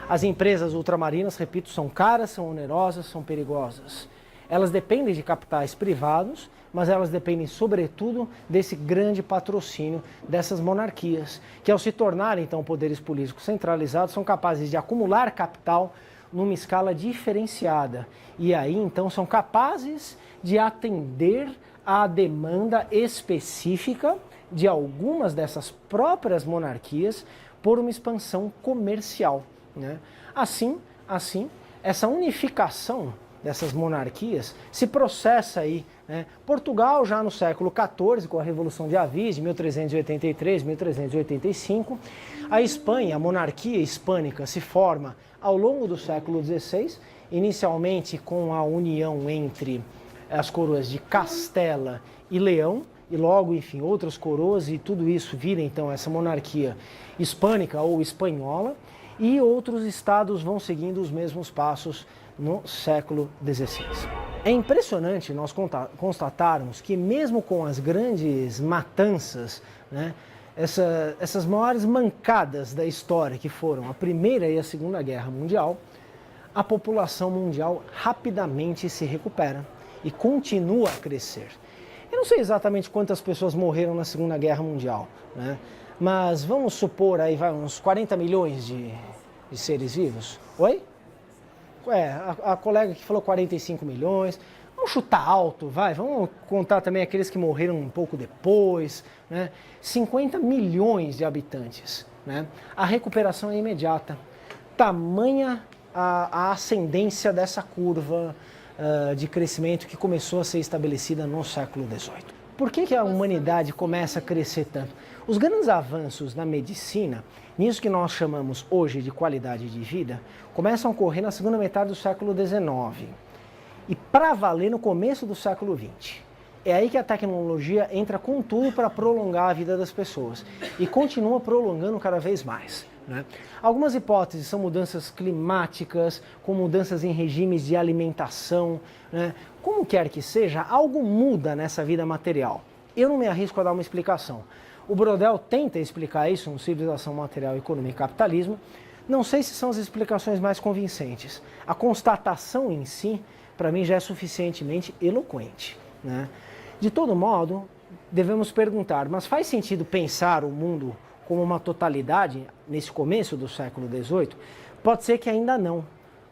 As empresas ultramarinas, repito, são caras, são onerosas, são perigosas. Elas dependem de capitais privados, mas elas dependem, sobretudo, desse grande patrocínio dessas monarquias, que ao se tornarem, então, poderes políticos centralizados, são capazes de acumular capital numa escala diferenciada. E aí, então, são capazes de atender à demanda específica de algumas dessas próprias monarquias por uma expansão comercial, né? Assim, essa unificação dessas monarquias se processa aí, né? Portugal já no século XIV, com a Revolução de Avis, de 1383, 1385. A Espanha, a monarquia hispânica, se forma ao longo do século XVI, inicialmente com a união entre as coroas de Castela e Leão, e logo, enfim, outras coroas, e tudo isso vira então essa monarquia hispânica ou espanhola, e outros estados vão seguindo os mesmos passos no século XVI. É impressionante nós constatarmos que mesmo com as grandes matanças, né, essas maiores mancadas da história, que foram a Primeira e a Segunda Guerra Mundial, a população mundial rapidamente se recupera e continua a crescer. Eu não sei exatamente quantas pessoas morreram na Segunda Guerra Mundial, né? Mas vamos supor aí uns 40 milhões de seres vivos. Oi? A colega que falou 45 milhões. Vamos chutar alto, vai. Vamos contar também aqueles que morreram um pouco depois, né? 50 milhões de habitantes, né? A recuperação é imediata. Tamanha a ascendência dessa curva de crescimento que começou a ser estabelecida no século XVIII. Por que a humanidade começa a crescer tanto? Os grandes avanços na medicina, nisso que nós chamamos hoje de qualidade de vida, começam a ocorrer na segunda metade do século XIX e para valer no começo do século XX. É aí que a tecnologia entra com tudo para prolongar a vida das pessoas e continua prolongando cada vez mais, né? Algumas hipóteses são mudanças climáticas, com mudanças em regimes de alimentação, né? Como quer que seja, algo muda nessa vida material. Eu não me arrisco a dar uma explicação. O Brodel tenta explicar isso no Civilização Material, Economia e Capitalismo. Não sei se são as explicações mais convincentes. A constatação em si, para mim, já é suficientemente eloquente, né? De todo modo, devemos perguntar, mas faz sentido pensar o mundo como uma totalidade nesse começo do século XVIII? Pode ser que ainda não.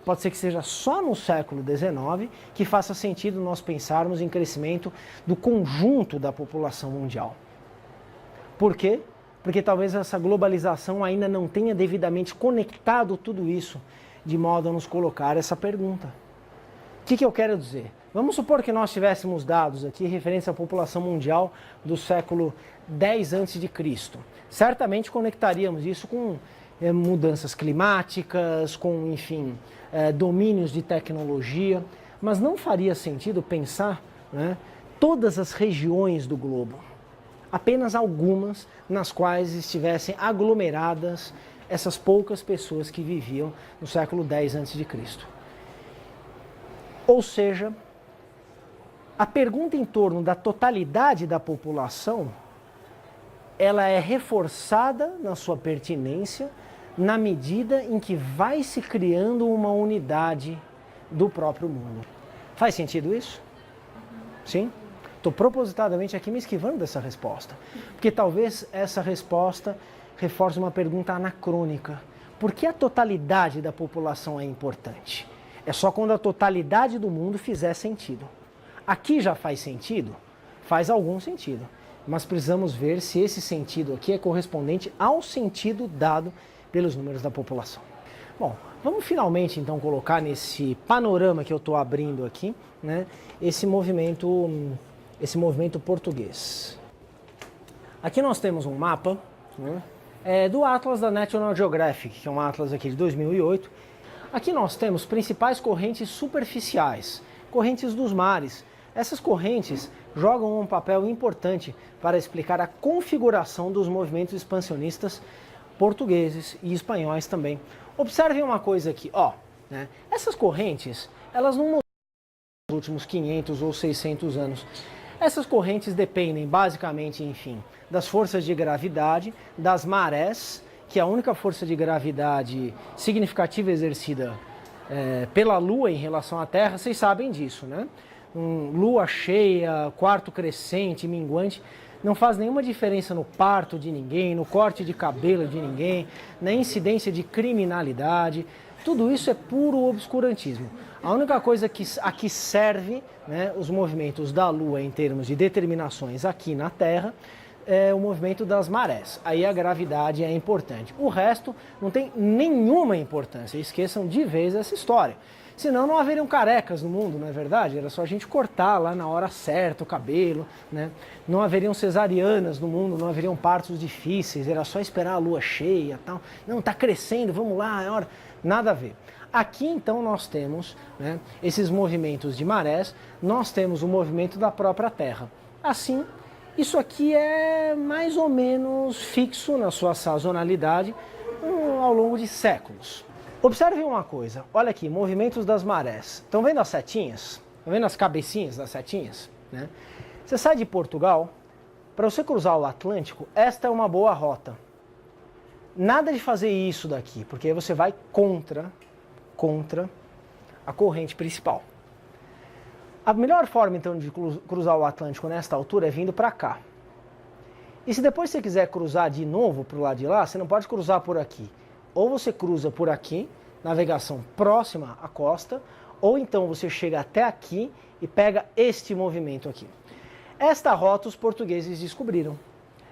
Pode ser que seja só no século XIX que faça sentido nós pensarmos em crescimento do conjunto da população mundial. Por quê? Porque talvez essa globalização ainda não tenha devidamente conectado tudo isso, de modo a nos colocar essa pergunta. O que eu quero dizer? Vamos supor que nós tivéssemos dados aqui referentes à população mundial do século X a.C. Certamente conectaríamos isso com mudanças climáticas, com, enfim, domínios de tecnologia, mas não faria sentido pensar, né, todas as regiões do globo, apenas algumas nas quais estivessem aglomeradas essas poucas pessoas que viviam no século X a.C. Ou seja, a pergunta em torno da totalidade da população, ela é reforçada na sua pertinência na medida em que vai se criando uma unidade do próprio mundo. Faz sentido isso? Sim? Estou propositadamente aqui me esquivando dessa resposta, porque talvez essa resposta reforce uma pergunta anacrônica. Por que a totalidade da população é importante? É só quando a totalidade do mundo fizer sentido. Aqui já faz sentido? Faz algum sentido. Mas precisamos ver se esse sentido aqui é correspondente ao sentido dado pelos números da população. Bom, vamos finalmente então colocar nesse panorama que eu estou abrindo aqui, né, esse movimento português. Aqui nós temos um mapa, né, do Atlas da National Geographic, que é um Atlas aqui de 2008. Aqui nós temos principais correntes superficiais, correntes dos mares. Essas correntes jogam um papel importante para explicar a configuração dos movimentos expansionistas portugueses e espanhóis também. Observem uma coisa aqui, né? Essas correntes, elas não mudaram nos últimos 500 ou 600 anos. Essas correntes dependem basicamente, enfim, das forças de gravidade, das marés que a única força de gravidade significativa exercida pela Lua em relação à Terra, vocês sabem disso, né? Lua cheia, quarto crescente, minguante, não faz nenhuma diferença no parto de ninguém, no corte de cabelo de ninguém, na incidência de criminalidade. Tudo isso é puro obscurantismo. A única coisa que aqui serve, né, os movimentos da Lua em termos de determinações aqui na Terra, é o movimento das marés. Aí a gravidade é importante. O resto não tem nenhuma importância. Esqueçam de vez essa história. Senão não haveriam carecas no mundo, não é verdade? Era só a gente cortar lá na hora certa o cabelo, né? Não haveriam cesarianas no mundo, não haveriam partos difíceis, era só esperar a lua cheia e tal. Não, tá crescendo, vamos lá, é hora. Nada a ver. Aqui então nós temos, né, esses movimentos de marés, nós temos o movimento da própria Terra. Assim, isso aqui é mais ou menos fixo na sua sazonalidade ao longo de séculos. Observem uma coisa, olha aqui, movimentos das marés. Estão vendo as setinhas? Estão vendo as cabecinhas das setinhas? Né? Você sai de Portugal, para você cruzar o Atlântico, esta é uma boa rota. Nada de fazer isso daqui, porque aí você vai contra a corrente principal. A melhor forma, então, de cruzar o Atlântico nesta altura é vindo para cá. E se depois você quiser cruzar de novo para o lado de lá, você não pode cruzar por aqui. Ou você cruza por aqui, navegação próxima à costa, ou então você chega até aqui e pega este movimento aqui. Esta rota os portugueses descobriram.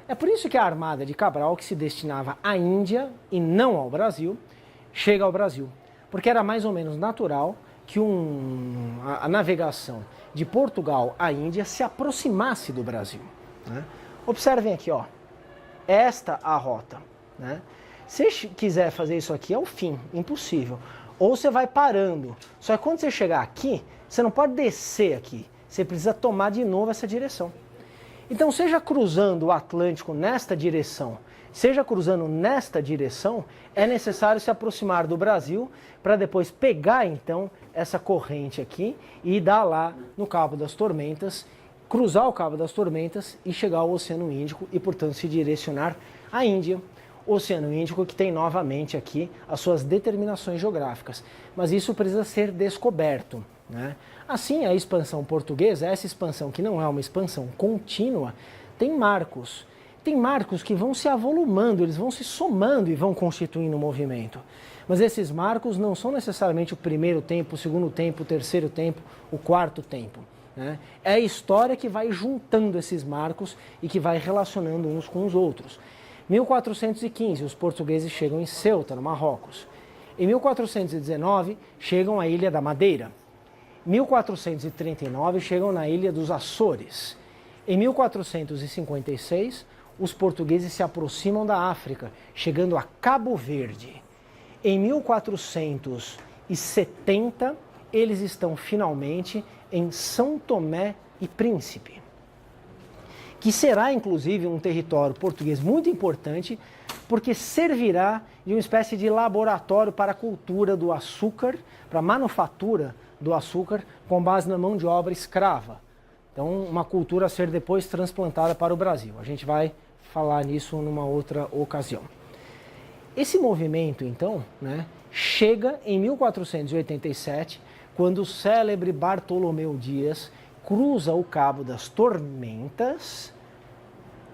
É por isso que a armada de Cabral, que se destinava à Índia e não ao Brasil, chega ao Brasil. Porque era mais ou menos natural que a navegação de Portugal à Índia se aproximasse do Brasil. Né? Observem aqui, ó, esta a rota. Né? Se quiser fazer isso aqui, é o fim, impossível. Ou você vai parando. Só que quando você chegar aqui, você não pode descer aqui. Você precisa tomar de novo essa direção. Então, seja cruzando o Atlântico nesta direção, seja cruzando nesta direção, é necessário se aproximar do Brasil para depois pegar, então, essa corrente aqui e dar lá no Cabo das Tormentas, cruzar o Cabo das Tormentas e chegar ao Oceano Índico e, portanto, se direcionar à Índia. Oceano Índico, que tem novamente aqui as suas determinações geográficas. Mas isso precisa ser descoberto. Né? Assim, a expansão portuguesa, essa expansão que não é uma expansão contínua, tem marcos. Tem marcos que vão se avolumando, eles vão se somando e vão constituindo um movimento. Mas esses marcos não são necessariamente o primeiro tempo, o segundo tempo, o terceiro tempo, o quarto tempo. Né? É a história que vai juntando esses marcos e que vai relacionando uns com os outros. 1415, os portugueses chegam em Ceuta, no Marrocos. Em 1419, chegam à Ilha da Madeira. 1439, chegam na Ilha dos Açores. Em 1456, os portugueses se aproximam da África, chegando a Cabo Verde. Em 1470, eles estão finalmente em São Tomé e Príncipe, que será, inclusive, um território português muito importante, porque servirá de uma espécie de laboratório para a cultura do açúcar, para a manufatura do açúcar, com base na mão de obra escrava. Então, uma cultura a ser depois transplantada para o Brasil. A gente vai falar nisso numa outra ocasião. Esse movimento, então, né, chega em 1487, quando o célebre Bartolomeu Dias cruza o Cabo das Tormentas,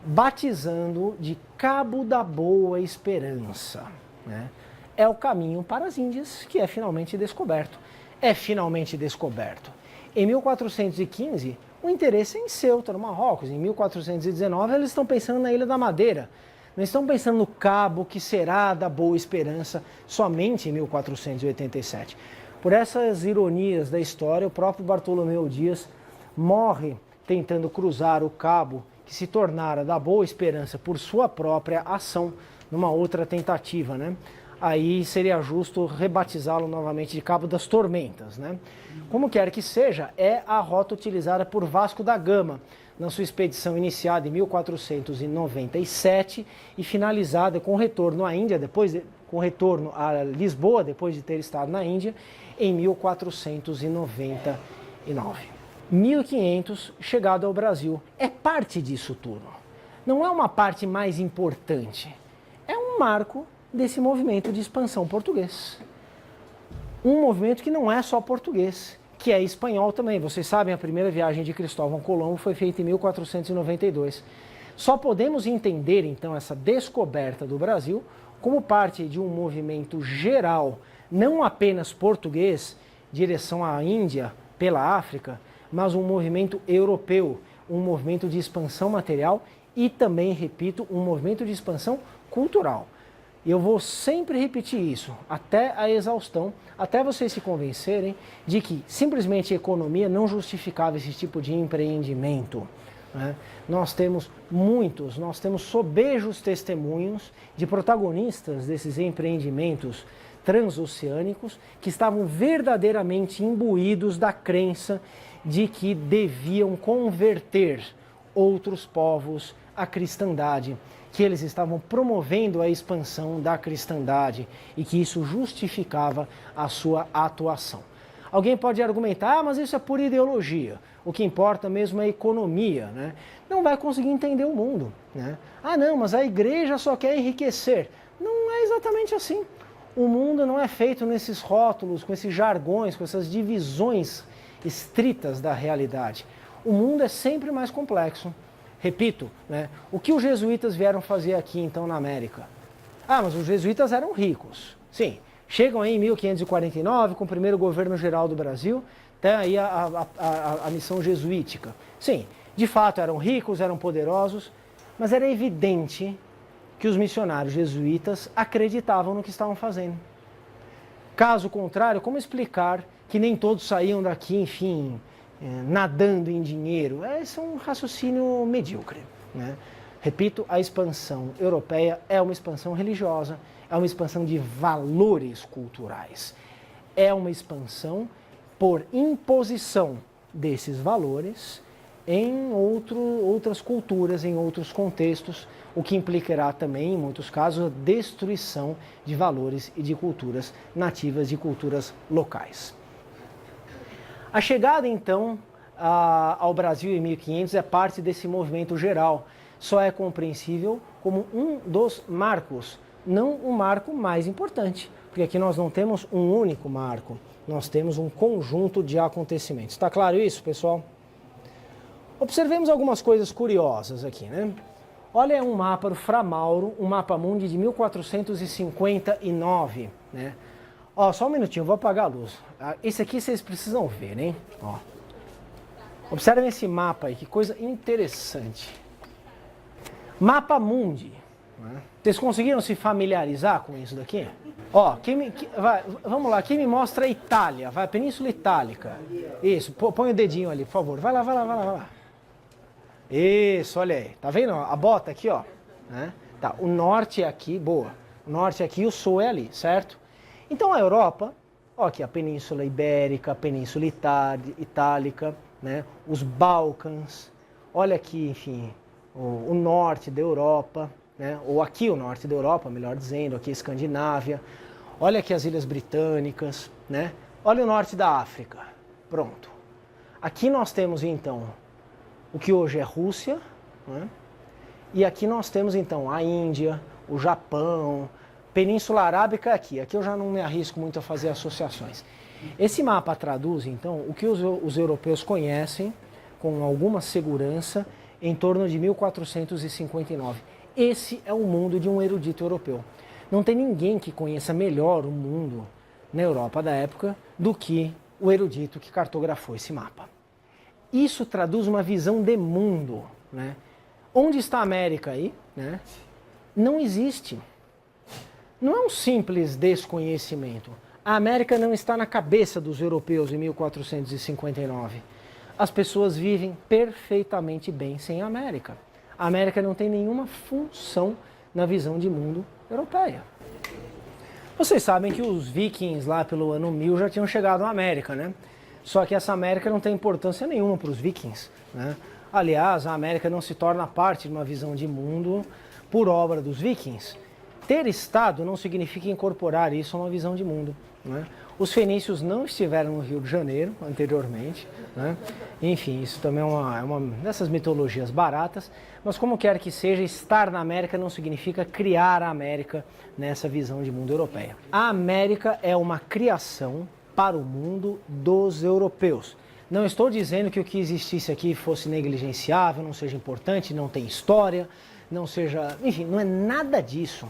batizando de Cabo da Boa Esperança. Né? É o caminho para as Índias que é finalmente descoberto. É finalmente descoberto. Em 1415, o interesse é em Ceuta, no Marrocos. Em 1419, eles estão pensando na Ilha da Madeira. Não estão pensando no cabo que será da Boa Esperança somente em 1487. Por essas ironias da história, o próprio Bartolomeu Dias morre tentando cruzar o cabo que se tornara da Boa Esperança por sua própria ação, numa outra tentativa, né? Aí seria justo rebatizá-lo novamente de Cabo das Tormentas, né? Como quer que seja, é a rota utilizada por Vasco da Gama na sua expedição iniciada em 1497 e finalizada com retorno à Índia, com retorno a Lisboa, depois de ter estado na Índia, em 1499. 1500, chegado ao Brasil. É parte disso tudo. Não é uma parte mais importante. é um marco desse movimento de expansão português. Um movimento que não é só português, que é espanhol também. Vocês sabem, a primeira viagem de Cristóvão Colombo foi feita em 1492. Só podemos entender, então, essa descoberta do Brasil como parte de um movimento geral, não apenas português, direção à Índia, pela África, mas um movimento europeu, um movimento de expansão material e também, repito, um movimento de expansão cultural. E eu vou sempre repetir isso, até a exaustão, até vocês se convencerem de que simplesmente a economia não justificava esse tipo de empreendimento. Né? Nós temos sobejos testemunhos de protagonistas desses empreendimentos transoceânicos que estavam verdadeiramente imbuídos da crença de que deviam converter outros povos à cristandade, que eles estavam promovendo a expansão da cristandade e que isso justificava a sua atuação. Alguém pode argumentar, mas isso é pura ideologia, o que importa mesmo é a economia, né? Não vai conseguir entender o mundo, né? Ah não, mas a igreja só quer enriquecer. Não é exatamente assim. O mundo não é feito nesses rótulos, com esses jargões, com essas divisões estritas da realidade. O mundo é sempre mais complexo. Repito, né? O que os jesuítas vieram fazer aqui então na América? Ah, mas os jesuítas eram ricos. Sim, chegam aí em 1549 com o primeiro governo geral do Brasil, até aí a missão jesuítica. Sim, de fato eram ricos, eram poderosos, mas era evidente que os missionários jesuítas acreditavam no que estavam fazendo. Caso contrário, como explicar que nem todos saíam daqui, enfim, nadando em dinheiro? Esse é um raciocínio medíocre, né? Repito, a expansão europeia é uma expansão religiosa, é uma expansão de valores culturais, é uma expansão por imposição desses valores em outras culturas, em outros contextos, o que implicará também, em muitos casos, a destruição de valores e de culturas nativas, de culturas locais. A chegada, então, ao Brasil em 1500 é parte desse movimento geral. Só é compreensível como um dos marcos, não o marco mais importante, porque aqui nós não temos um único marco, nós temos um conjunto de acontecimentos. Está claro isso, pessoal? Observemos algumas coisas curiosas aqui, né? Olha um mapa do Fra Mauro, um mapa mundi de 1459, né? Ó, só um minutinho, vou apagar a luz. Esse aqui vocês precisam ver, hein? Ó. Observem esse mapa aí, que coisa interessante. Mapa mundi. Né? Vocês conseguiram se familiarizar com isso daqui? Ó, vamos lá, quem me mostra a Itália? Vai, a Península Itálica. Isso, põe o dedinho ali, por favor. Vai lá. Isso, olha aí. Tá vendo a bota aqui, ó? Né? Tá, o norte é aqui, boa. O norte é aqui e o sul é ali, certo? Então a Europa, ó aqui a Península Ibérica, a Península Itálica, né? Os Balcãs, olha aqui, enfim, o norte da Europa, né? Ou aqui o norte da Europa, melhor dizendo, aqui a Escandinávia, olha aqui as Ilhas Britânicas, né? Olha o norte da África, pronto. Aqui nós temos então o que hoje é Rússia, né? E aqui nós temos então a Índia, o Japão, Península Arábica aqui. Aqui eu já não me arrisco muito a fazer associações. Esse mapa traduz então o que os europeus conhecem com alguma segurança em torno de 1459. Esse é o mundo de um erudito europeu. Não tem ninguém que conheça melhor o mundo na Europa da época do que o erudito que cartografou esse mapa. Isso traduz uma visão de mundo, né? Onde está a América aí? Né? Não existe. Não é um simples desconhecimento. A América não está na cabeça dos europeus em 1459. As pessoas vivem perfeitamente bem sem a América. A América não tem nenhuma função na visão de mundo europeia. Vocês sabem que os vikings lá pelo ano 1000 já tinham chegado à América, né? Só que essa América não tem importância nenhuma para os vikings, né? Aliás, a América não se torna parte de uma visão de mundo por obra dos vikings. Ter Estado não significa incorporar isso a uma visão de mundo, né? Os fenícios não estiveram no Rio de Janeiro anteriormente, né? Enfim, isso também é uma dessas mitologias baratas, mas como quer que seja, estar na América não significa criar a América nessa visão de mundo europeia. A América é uma criação para o mundo dos europeus. Não estou dizendo que o que existisse aqui fosse negligenciável, não seja importante, não tem história, não seja... Enfim, não é nada disso.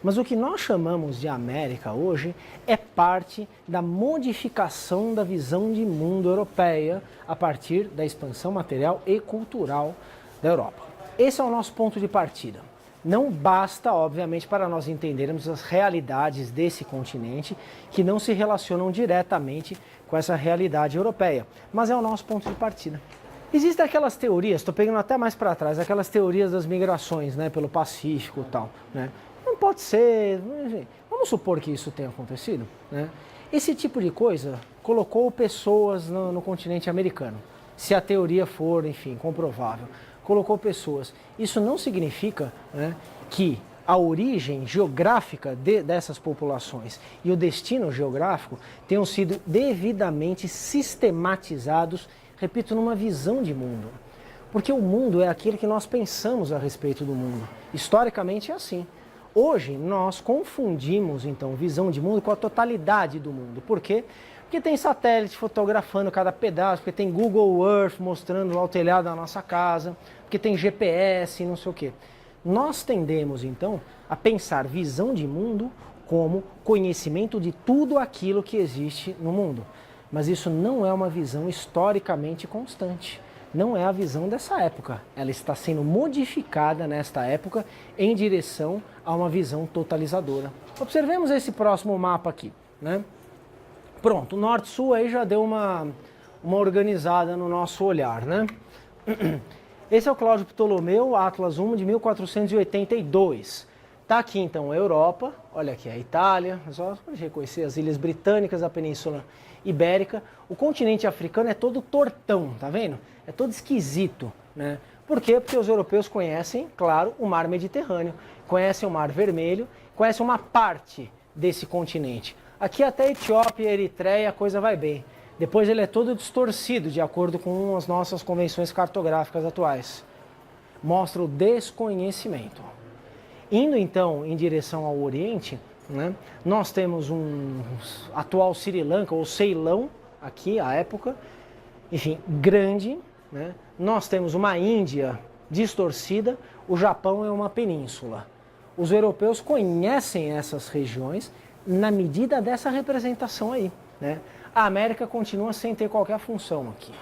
Mas o que nós chamamos de América hoje é parte da modificação da visão de mundo europeia a partir da expansão material e cultural da Europa. Esse é o nosso ponto de partida. Não basta, obviamente, para nós entendermos as realidades desse continente que não se relacionam diretamente com essa realidade europeia, mas é o nosso ponto de partida. Existem aquelas teorias, estou pegando até mais para trás, aquelas teorias das migrações, né, pelo Pacífico e tal, né? Não pode ser, enfim, vamos supor que isso tenha acontecido, né? Esse tipo de coisa colocou pessoas no continente americano, se a teoria for, enfim, comprovável. Colocou pessoas. Isso não significa, né, que a origem geográfica dessas populações e o destino geográfico tenham sido devidamente sistematizados, repito, numa visão de mundo. Porque o mundo é aquilo que nós pensamos a respeito do mundo. Historicamente é assim. Hoje nós confundimos, então, visão de mundo com a totalidade do mundo. Por quê? Porque tem satélite fotografando cada pedaço, porque tem Google Earth mostrando lá o telhado da nossa casa, porque tem GPS e não sei o quê. Nós tendemos, então, a pensar visão de mundo como conhecimento de tudo aquilo que existe no mundo. Mas isso não é uma visão historicamente constante. Não é a visão dessa época. Ela está sendo modificada nesta época em direção a uma visão totalizadora. Observemos esse próximo mapa aqui, né? Pronto, o norte-sul aí já deu uma organizada no nosso olhar, né? Esse é o Cláudio Ptolomeu, Atlas I de 1482. Está aqui então a Europa, olha aqui a Itália, só para reconhecer as ilhas britânicas, a Península Ibérica. O continente africano é todo tortão, tá vendo? É todo esquisito, né? Por quê? Porque os europeus conhecem, claro, o mar Mediterrâneo, conhecem o mar Vermelho, conhecem uma parte desse continente. Aqui até a Etiópia e a Eritreia a coisa vai bem. Depois ele é todo distorcido de acordo com as nossas convenções cartográficas atuais. Mostra o desconhecimento. Indo então em direção ao Oriente, né, nós temos um atual Sri Lanka ou Ceilão, aqui à época, enfim, grande, né? Nós temos uma Índia distorcida, o Japão é uma península. Os europeus conhecem essas regiões na medida dessa representação aí, né? A América continua sem ter qualquer função aqui,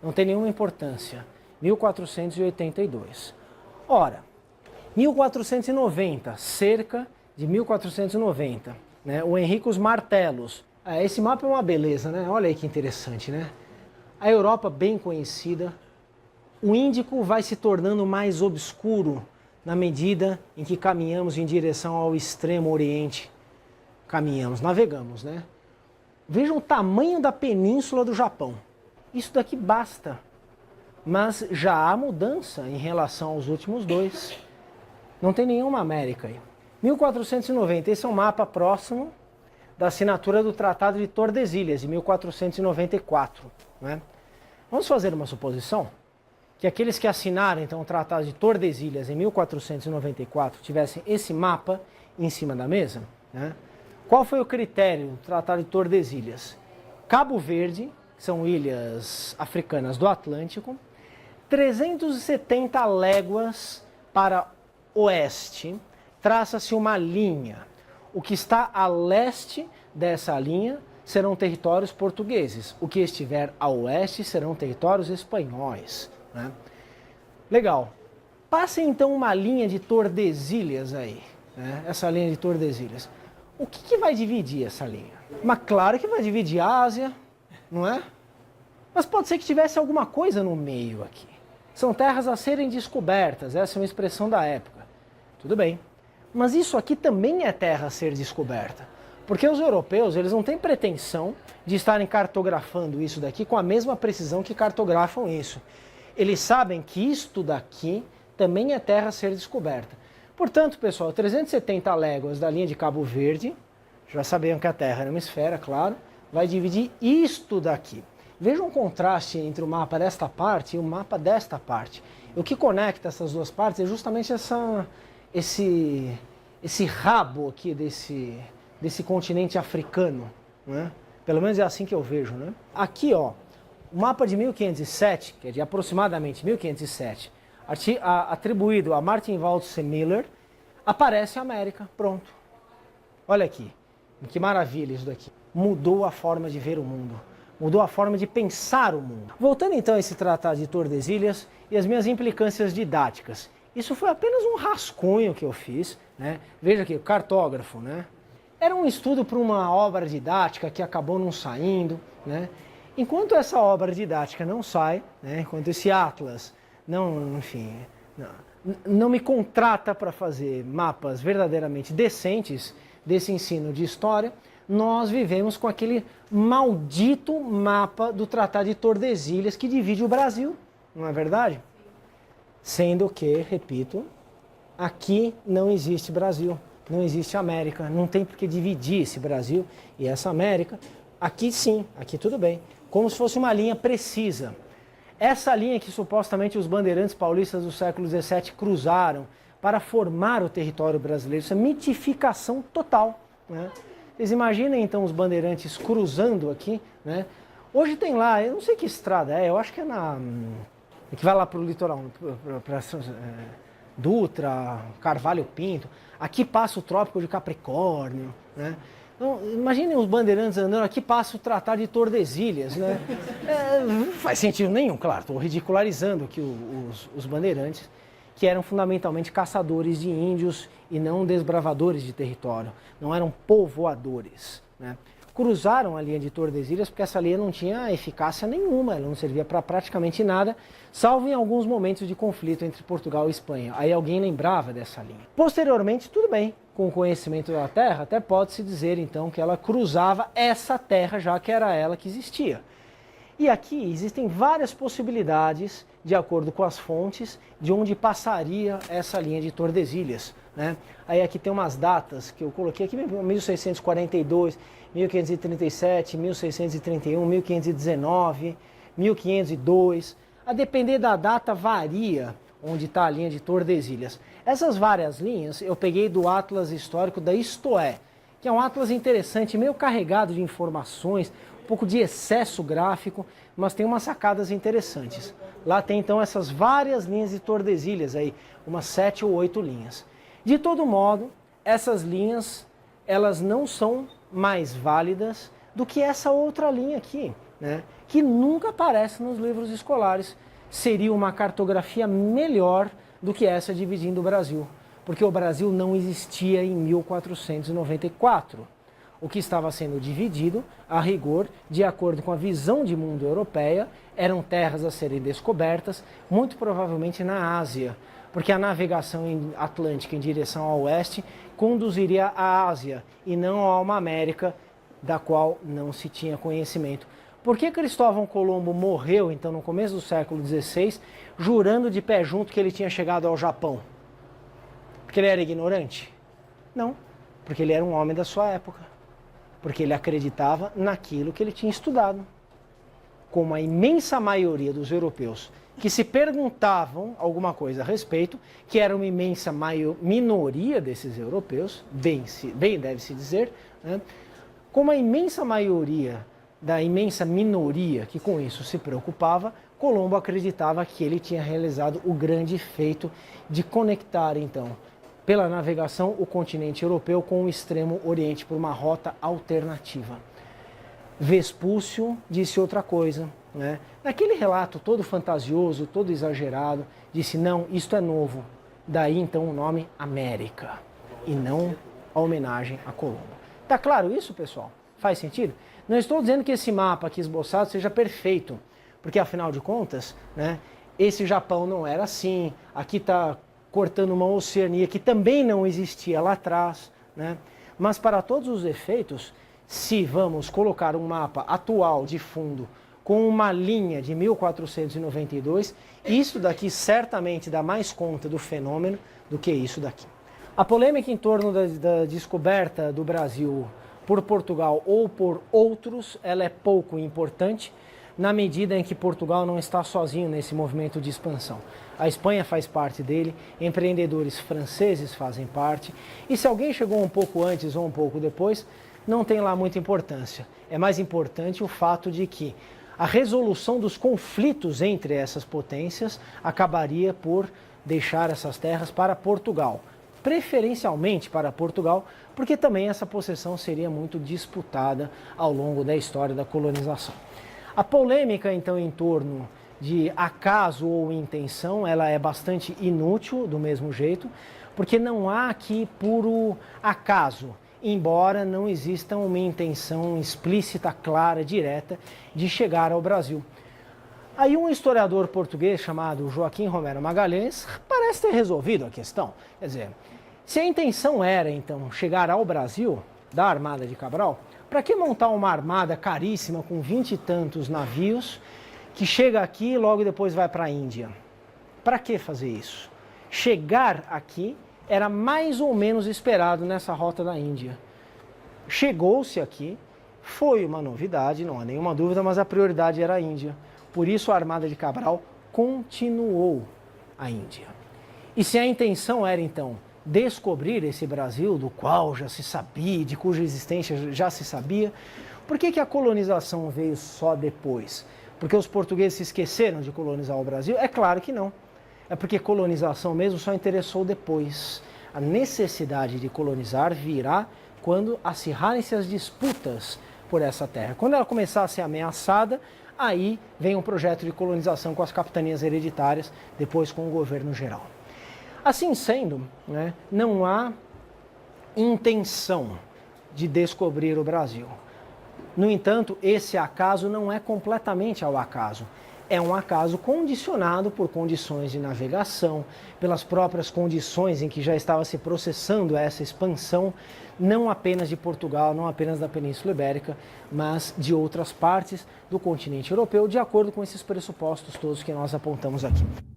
não tem nenhuma importância. 1482. Ora, 1490, cerca de 1490, né? O Henricus Martellus. Esse mapa é uma beleza, né? Olha aí que interessante, né? A Europa bem conhecida, o Índico vai se tornando mais obscuro na medida em que caminhamos em direção ao extremo Oriente. Caminhamos, navegamos, né? Vejam o tamanho da península do Japão. Isso daqui basta. Mas já há mudança em relação aos últimos dois. Não tem nenhuma América aí. 1490, esse é um mapa próximo da assinatura do Tratado de Tordesilhas, de 1494. Né? Vamos fazer uma suposição? Que aqueles que assinaram então, o Tratado de Tordesilhas em 1494 tivessem esse mapa em cima da mesa. Né? Qual foi o critério do Tratado de Tordesilhas? Cabo Verde, que são ilhas africanas do Atlântico, 370 léguas para oeste, traça-se uma linha. O que está a leste dessa linha serão territórios portugueses. O que estiver a oeste serão territórios espanhóis. Né? Legal. Passem então uma linha de Tordesilhas aí. Né? Essa linha de Tordesilhas. O que vai dividir essa linha? Mas claro que vai dividir a Ásia, não é? Mas pode ser que tivesse alguma coisa no meio aqui. São terras a serem descobertas, essa é uma expressão da época. Tudo bem. Mas isso aqui também é terra a ser descoberta. Porque os europeus, eles não têm pretensão de estarem cartografando isso daqui com a mesma precisão que cartografam isso. Eles sabem que isto daqui também é terra a ser descoberta. Portanto, pessoal, 370 léguas da linha de Cabo Verde, já sabiam que a Terra era uma esfera, claro, vai dividir isto daqui. Veja um contraste entre o mapa desta parte e o mapa desta parte. O que conecta essas duas partes é justamente esse rabo aqui desse continente africano, né? Pelo menos é assim que eu vejo, né? Aqui, ó, o mapa de 1507, que é de aproximadamente 1507, atribuído a Martin Waltz Miller, aparece a América, pronto. Olha aqui, que maravilha isso daqui. Mudou a forma de ver o mundo, mudou a forma de pensar o mundo. Voltando então a esse tratado de Tordesilhas e as minhas implicâncias didáticas. Isso foi apenas um rascunho que eu fiz, né? Veja aqui, o cartógrafo, né? Era um estudo para uma obra didática que acabou não saindo, né? Enquanto essa obra didática não sai, né? Enquanto esse atlas não, enfim, não me contrata para fazer mapas verdadeiramente decentes desse ensino de história, nós vivemos com aquele maldito mapa do Tratado de Tordesilhas que divide o Brasil, não é verdade? Sendo que, repito, aqui não existe Brasil, não existe América, não tem por que dividir esse Brasil e essa América. Aqui sim, aqui tudo bem, como se fosse uma linha precisa. Essa linha que supostamente os bandeirantes paulistas do século XVII cruzaram para formar o território brasileiro, isso é mitificação total, né? Vocês imaginem então os bandeirantes cruzando aqui, né? Hoje tem lá, eu não sei que estrada é, eu acho que é que vai lá para o litoral, para Dutra, Carvalho Pinto. Aqui passa o Trópico de Capricórnio, né? Então, imaginem os bandeirantes andando, aqui passa o Tratado de Tordesilhas, né? Não faz sentido nenhum, claro, estou ridicularizando aqui os bandeirantes, que eram fundamentalmente caçadores de índios e não desbravadores de território, não eram povoadores, né? Cruzaram a linha de Tordesilhas porque essa linha não tinha eficácia nenhuma, ela não servia para praticamente nada, salvo em alguns momentos de conflito entre Portugal e Espanha. Aí alguém lembrava dessa linha. Posteriormente, tudo bem, com o conhecimento da terra, até pode-se dizer então que ela cruzava essa terra, já que era ela que existia. E aqui existem várias possibilidades, de acordo com as fontes, de onde passaria essa linha de Tordesilhas, né? Aí aqui tem umas datas que eu coloquei aqui, 1642, 1537, 1631, 1519, 1502. A depender da data varia onde está a linha de Tordesilhas. Essas várias linhas eu peguei do Atlas Histórico da Istoé, que é um atlas interessante, meio carregado de informações, um pouco de excesso gráfico, mas tem umas sacadas interessantes. Lá tem então essas várias linhas de Tordesilhas, aí, umas 7 ou 8 linhas. De todo modo, essas linhas, elas não são mais válidas do que essa outra linha aqui, né? Que nunca aparece nos livros escolares. Seria uma cartografia melhor do que essa dividindo o Brasil, porque o Brasil não existia em 1494. O que estava sendo dividido, a rigor, de acordo com a visão de mundo europeia, eram terras a serem descobertas, muito provavelmente na Ásia, porque a navegação atlântica em direção ao oeste conduziria à Ásia e não a uma América da qual não se tinha conhecimento. Por que Cristóvão Colombo morreu, então, no começo do século XVI, jurando de pé junto que ele tinha chegado ao Japão? Porque ele era ignorante? Não, porque ele era um homem da sua época. Porque ele acreditava naquilo que ele tinha estudado. Como a imensa maioria dos europeus que se perguntavam alguma coisa a respeito, que era uma imensa minoria desses europeus, bem deve-se dizer, né? Como a imensa maioria da imensa minoria que com isso se preocupava, Colombo acreditava que ele tinha realizado o grande feito de conectar, então, pela navegação, o continente europeu com o extremo oriente por uma rota alternativa. Vespúcio disse outra coisa, né? Naquele relato todo fantasioso, todo exagerado, disse, não, isto é novo. Daí então o nome América, e não a homenagem a Colombo. Tá claro isso, pessoal? Faz sentido? Não estou dizendo que esse mapa aqui esboçado seja perfeito, porque afinal de contas, né, esse Japão não era assim, aqui está cortando uma Oceania que também não existia lá atrás, né? Mas para todos os efeitos, se vamos colocar um mapa atual de fundo com uma linha de 1492, isso daqui certamente dá mais conta do fenômeno do que isso daqui. A polêmica em torno da descoberta do Brasil por Portugal ou por outros, ela é pouco importante, na medida em que Portugal não está sozinho nesse movimento de expansão. A Espanha faz parte dele, empreendedores franceses fazem parte, e se alguém chegou um pouco antes ou um pouco depois, não tem lá muita importância. É mais importante o fato de que a resolução dos conflitos entre essas potências acabaria por deixar essas terras para Portugal. Preferencialmente para Portugal, porque também essa possessão seria muito disputada ao longo da história da colonização. A polêmica, então, em torno de acaso ou intenção, ela é bastante inútil do mesmo jeito, porque não há aqui puro acaso, embora não exista uma intenção explícita, clara, direta de chegar ao Brasil. Aí um historiador português chamado Joaquim Romero Magalhães parece ter resolvido a questão. Quer dizer, se a intenção era, então, chegar ao Brasil, da Armada de Cabral, para que montar uma armada caríssima com 20 e tantos navios, que chega aqui e logo depois vai para a Índia? Para que fazer isso? Chegar aqui era mais ou menos esperado nessa rota da Índia. Chegou-se aqui, foi uma novidade, não há nenhuma dúvida, mas a prioridade era a Índia. Por isso a Armada de Cabral continuou a Índia. E se a intenção era, então, descobrir esse Brasil, do qual já se sabia, de cuja existência já se sabia, por que a colonização veio só depois? Porque os portugueses se esqueceram de colonizar o Brasil? É claro que não. É porque colonização mesmo só interessou depois. A necessidade de colonizar virá quando acirrarem-se as disputas por essa terra. Quando ela começar a ser ameaçada, aí vem um projeto de colonização com as capitanias hereditárias, depois com o governo geral. Assim sendo, né, não há intenção de descobrir o Brasil. No entanto, esse acaso não é completamente ao acaso. É um acaso condicionado por condições de navegação, pelas próprias condições em que já estava se processando essa expansão, não apenas de Portugal, não apenas da Península Ibérica, mas de outras partes do continente europeu, de acordo com esses pressupostos todos que nós apontamos aqui.